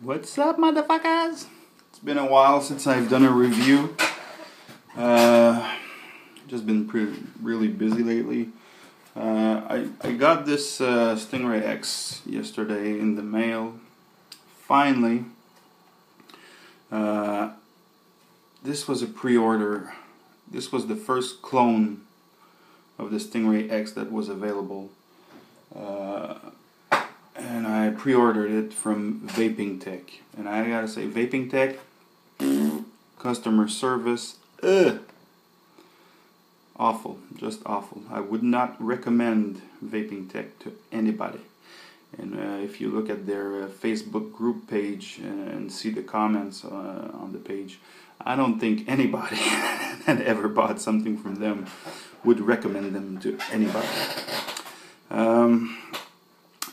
What's up, motherfuckers? It's been a while since I've done a review. Just been really busy lately. I got this Stingray X yesterday in the mail. Finally. This was a pre-order. This was the first clone of the Stingray X that was available. And I pre-ordered it from Vaping Tech. And I gotta say, Vaping Tech, customer service, awful, just awful. I would not recommend Vaping Tech to anybody. And if you look at their Facebook group page and see the comments on the page, I don't think anybody that ever bought something from them would recommend them to anybody.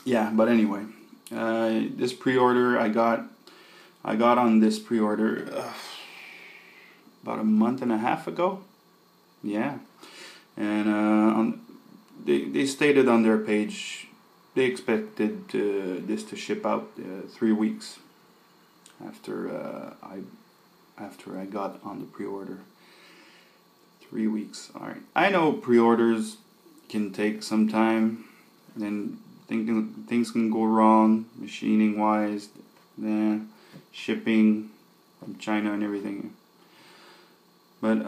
Yeah, but anyway, this pre-order I got on this pre-order about a month and a half ago. Yeah, and they stated on their page they expected this to ship out 3 weeks after I got on the pre-order. 3 weeks. All right. I know pre-orders can take some time, and things can go wrong, machining wise, shipping from China and everything. But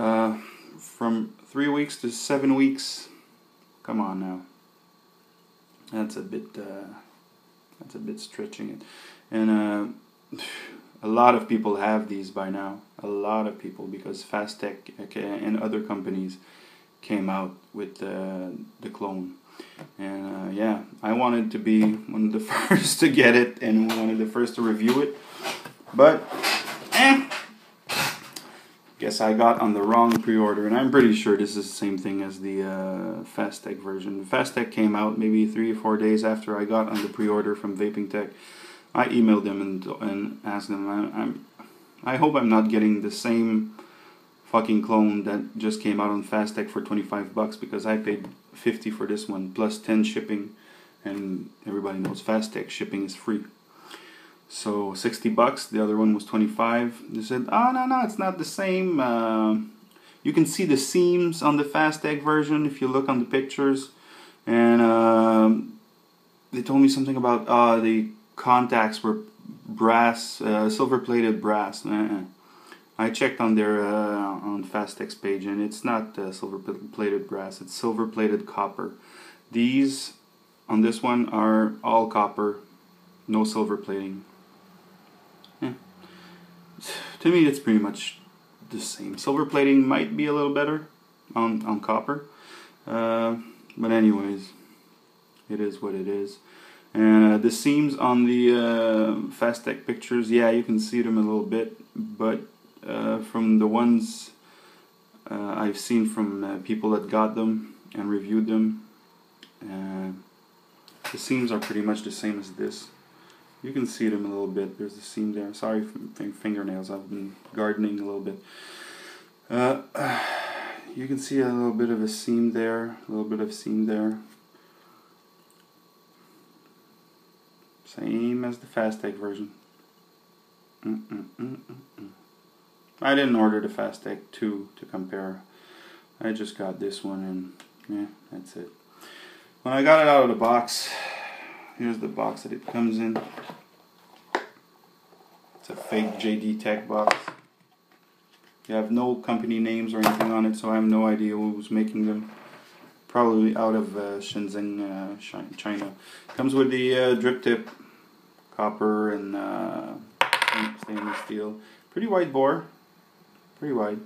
from 3 weeks to 7 weeks, come on now. That's a bit stretching it. And a lot of people have these by now. A lot of people, because Fastech and other companies came out with the clone. And yeah, I wanted to be one of the first to get it and one of the first to review it. But guess I got on the wrong pre-order, and I'm pretty sure this is the same thing as the Fastech version. Fastech came out maybe 3 or 4 days after I got on the pre-order from Vaping Tech. I emailed them and asked them, I hope I'm not getting the same fucking clone that just came out on Fastech for $25, because I paid $50 for this one plus 10 shipping, and everybody knows Fastech shipping is free. So $60. The other one was $25. They said, "Oh no, it's not the same. You can see the seams on the Fastech version if you look on the pictures." And they told me something about the contacts were brass, silver-plated brass. I checked on their on Fastech's page, and it's not silver-plated brass. It's silver-plated copper. These on this one are all copper, no silver plating. To me, it's pretty much the same. Silver plating might be a little better on copper, but anyways, it is what it is. And the seams on the Fastech pictures, yeah, you can see them a little bit, but from the ones I've seen from people that got them and reviewed them, the seams are pretty much the same as this. You can see them a little bit. There's a seam there. Sorry for fingernails. I've been gardening a little bit. You can see a little bit of a seam there. A little bit of seam there. Same as the Fastech version. I didn't order the Fastech 2 to compare. I just got this one, and yeah, that's it. When I got it out of the box, here's the box that it comes in. It's a fake JD Tech box. You have no company names or anything on it, so I have no idea who's making them. Probably out of Shenzhen, China. Comes with the drip tip, copper and stainless steel. Pretty wide bore. Pretty wide.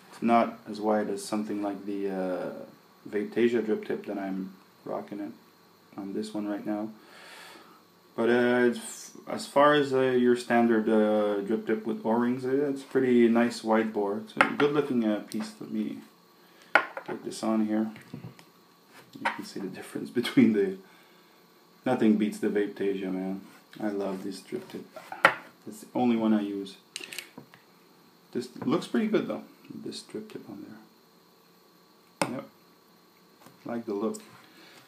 It's not as wide as something like the Vaptasia drip tip that I'm rocking it on this one right now. But as far as your standard drip tip with O-rings, it's pretty nice wide bore. It's a good looking piece. Let me put this on here. You can see the difference between the... Nothing beats the Vaptasia, man. I love this drip tip. It's the only one I use. This looks pretty good though, this drip tip on there. Yep. Like the look.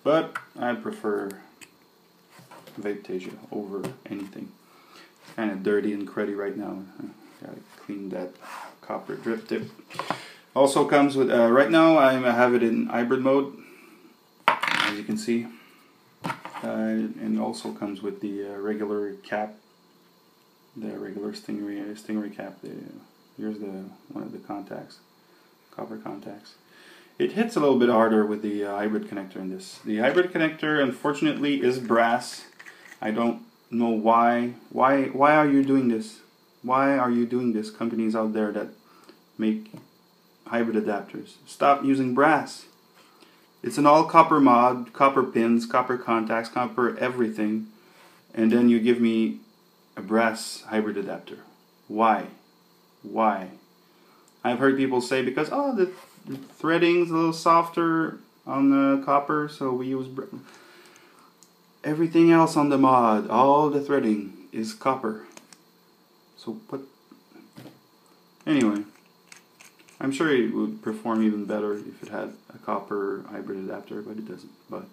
But I prefer Vaptasia over anything. kind of dirty and cruddy right now. Gotta clean that copper drip tip. Also comes with, right now I have it in hybrid mode, as you can see. And also comes with the regular cap, the regular Stingray cap. Here's one of the contacts, copper contacts. It hits a little bit harder with the hybrid connector in this. The hybrid connector, unfortunately, is brass. I don't know why. Why are you doing this? Why are you doing this? Companies out there that make hybrid adapters, stop using brass. It's an all copper mod, copper pins, copper contacts, copper everything, and then you give me a brass hybrid adapter. Why? Why? I've heard people say because the threading's a little softer on the copper, so we use everything else on the mod. All the threading is copper. So what? Anyway, I'm sure it would perform even better if it had a copper hybrid adapter, but it doesn't. But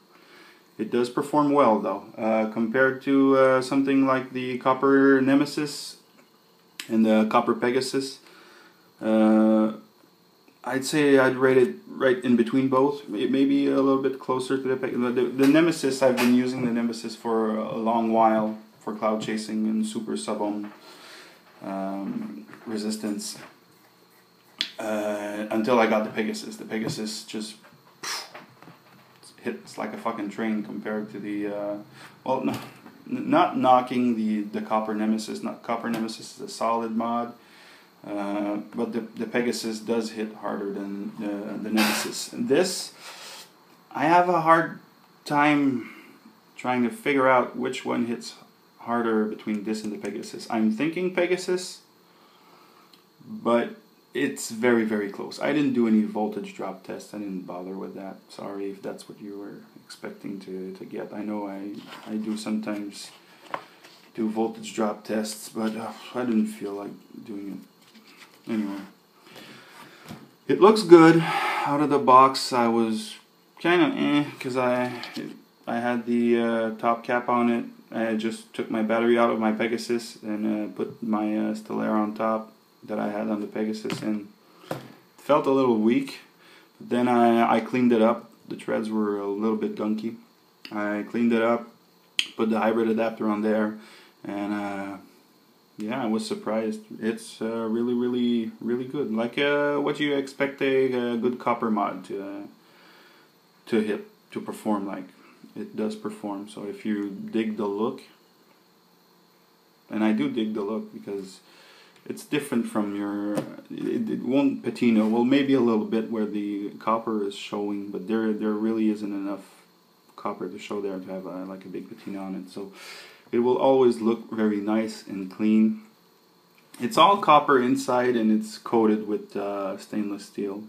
it does perform well, though, compared to something like the copper Nemesis and the copper Pegasus. I'd say I'd rate it right in between both. It may be a little bit closer to the Nemesis. I've been using the Nemesis for a long while for cloud chasing and super sub-ohm resistance. Until I got the Pegasus. The Pegasus just hits like a fucking train compared to the well, no, not knocking the copper Nemesis. Not copper Nemesis is a solid mod, but the Pegasus does hit harder than the Nemesis. And this, I have a hard time trying to figure out which one hits harder between this and the Pegasus. I'm thinking Pegasus, but it's very, very close. I didn't do any voltage drop tests. I didn't bother with that. Sorry if that's what you were expecting to get. I know I do sometimes do voltage drop tests, but I didn't feel like doing it. Anyway, it looks good out of the box. I was kind of because I had the top cap on it. I just took my battery out of my Pegasus and put my Stellar on top that I had on the Pegasus, and it felt a little weak. But then I cleaned it up. The treads were a little bit gunky. I cleaned it up, put the hybrid adapter on there, and yeah, I was surprised. It's really, really, really good. Like what you expect a good copper mod to perform like. It does perform. So if you dig the look, and I do dig the look because it's different from your, it won't patina, well maybe a little bit where the copper is showing, but there really isn't enough copper to show there to have like a big patina on it. So it will always look very nice and clean. It's all copper inside and it's coated with stainless steel,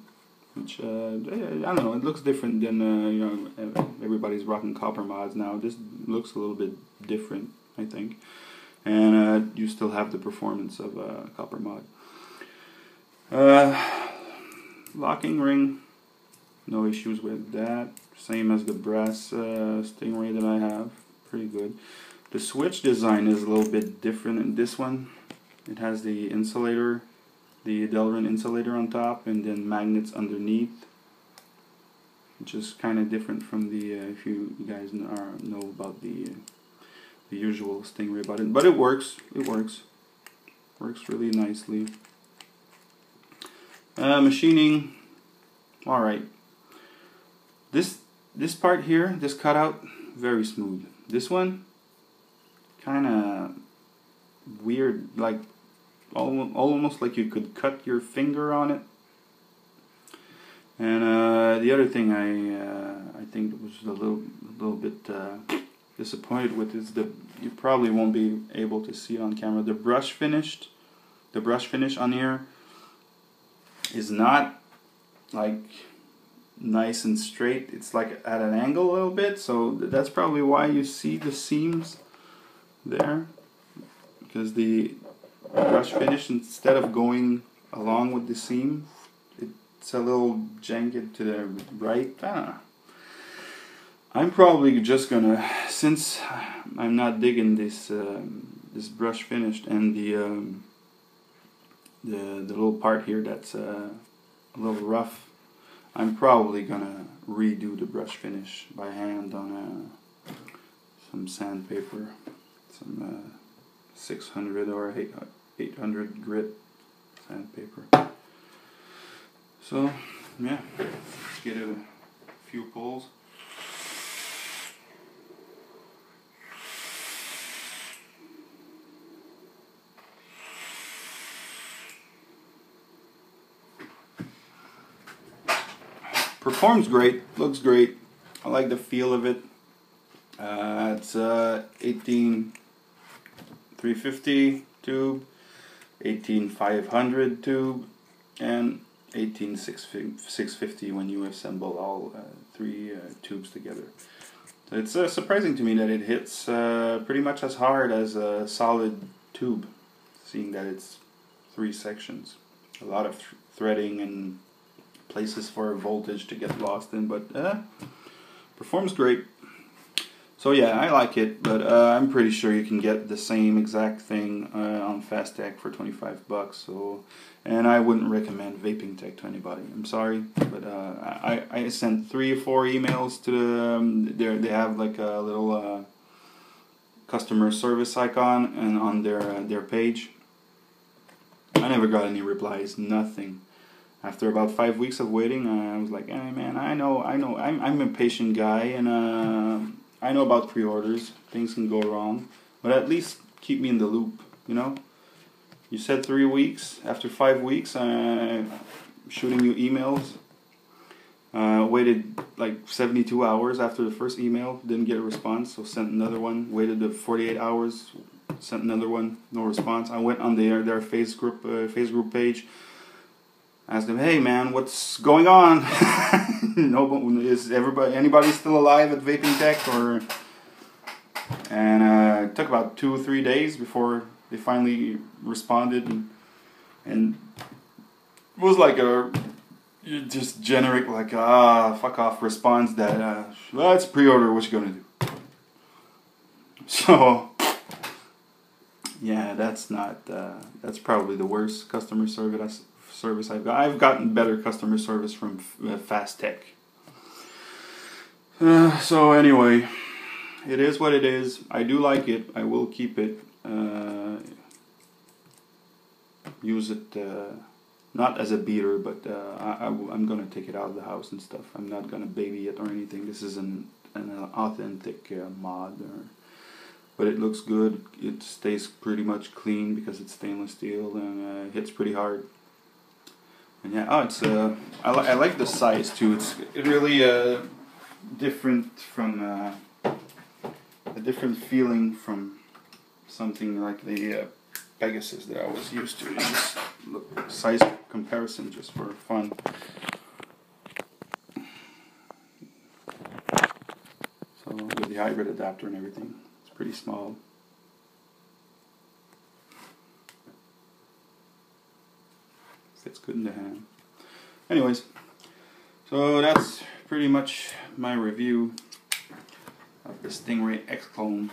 which I don't know, it looks different than you know, everybody's rocking copper mods now. This looks a little bit different, I think. And you still have the performance of a copper mod. Locking ring, no issues with that. Same as the brass Stingray that I have, pretty good. The switch design is a little bit different in this one. It has the insulator, the Delrin insulator on top, and then magnets underneath, which is kind of different from the if you guys know about the usual Stingray button, but it works. It works really nicely. Machining, all right. This part here, this cutout, very smooth. This one, kind of weird, like almost like you could cut your finger on it. And the other thing I think was a little bit disappointed with is you probably won't be able to see it on camera. The brush finish on here is not like nice and straight. It's like at an angle a little bit, so that's probably why you see the seams there, because the brush finish, instead of going along with the seam, it's a little jagged to the right. I don't know. I'm probably just gonna, since I'm not digging this this brush finished, and the little part here that's a little rough, I'm probably gonna redo the brush finish by hand on some sandpaper, some 600 or 800 grit sandpaper. So yeah, let's get a few pulls. Performs great, looks great. I like the feel of it. It's 18350 tube, 18500 tube, and 18650 when you assemble all three tubes together. So it's surprising to me that it hits pretty much as hard as a solid tube, seeing that it's 3 sections. A lot of threading and places for voltage to get lost in, but performs great. So yeah, I like it, but I'm pretty sure you can get the same exact thing on Fastech for 25 bucks. So, and I wouldn't recommend Vaping Tech to anybody. I'm sorry, but I sent 3 or 4 emails to they have like a little customer service icon and on their page. I never got any replies, nothing. After about 5 weeks of waiting, I was like, hey man, I know, I'm a patient guy, and I know about pre-orders. Things can go wrong, but at least keep me in the loop, you know? You said 3 weeks. After 5 weeks, shooting you emails. Waited like 72 hours after the first email, didn't get a response, so sent another one. Waited the 48 hours, sent another one, no response. I went on their Facebook page. Asked them, hey man, what's going on? Is anybody still alive at Vaping Tech? And it took about 2 or 3 days before they finally responded, and it was like a just generic like fuck off response that let's pre-order, what you gonna do? So yeah, that's probably the worst customer service I've got. I've gotten better customer service from Fastech. So anyway, it is what it is. I do like it. I will keep it. Use it not as a beater, but I'm gonna take it out of the house and stuff. I'm not gonna baby it or anything. This is an authentic mod, but it looks good. It stays pretty much clean because it's stainless steel, and it hits pretty hard. And yeah, I like the size too. It's really different from a different feeling from something like the Pegasus that I was used to. Just look, size comparison just for fun. So with the hybrid adapter and everything, it's pretty small. Fits good in the hand. Anyways, so that's pretty much my review of the Stingray X clone.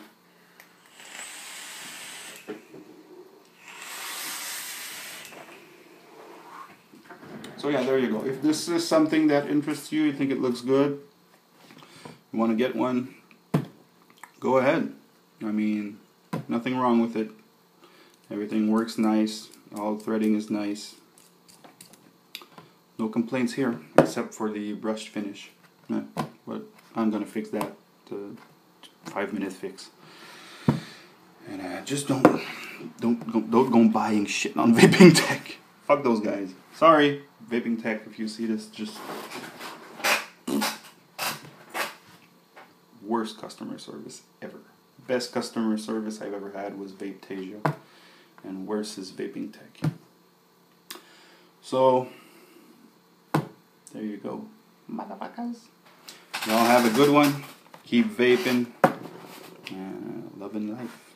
So yeah, there you go. If this is something that interests you, you think it looks good, you want to get one, go ahead. I mean, nothing wrong with it. Everything works nice. All threading is nice. No complaints here, except for the brushed finish. Yeah, but I'm gonna fix that. 5-minute fix. And just don't go buying shit on Vaping Tech. Fuck those guys. Sorry, Vaping Tech. If you see this, just worst customer service ever. Best customer service I've ever had was Vaptasia, and worse is Vaping Tech. So there you go, motherfuckers. Y'all have a good one. Keep vaping and loving life.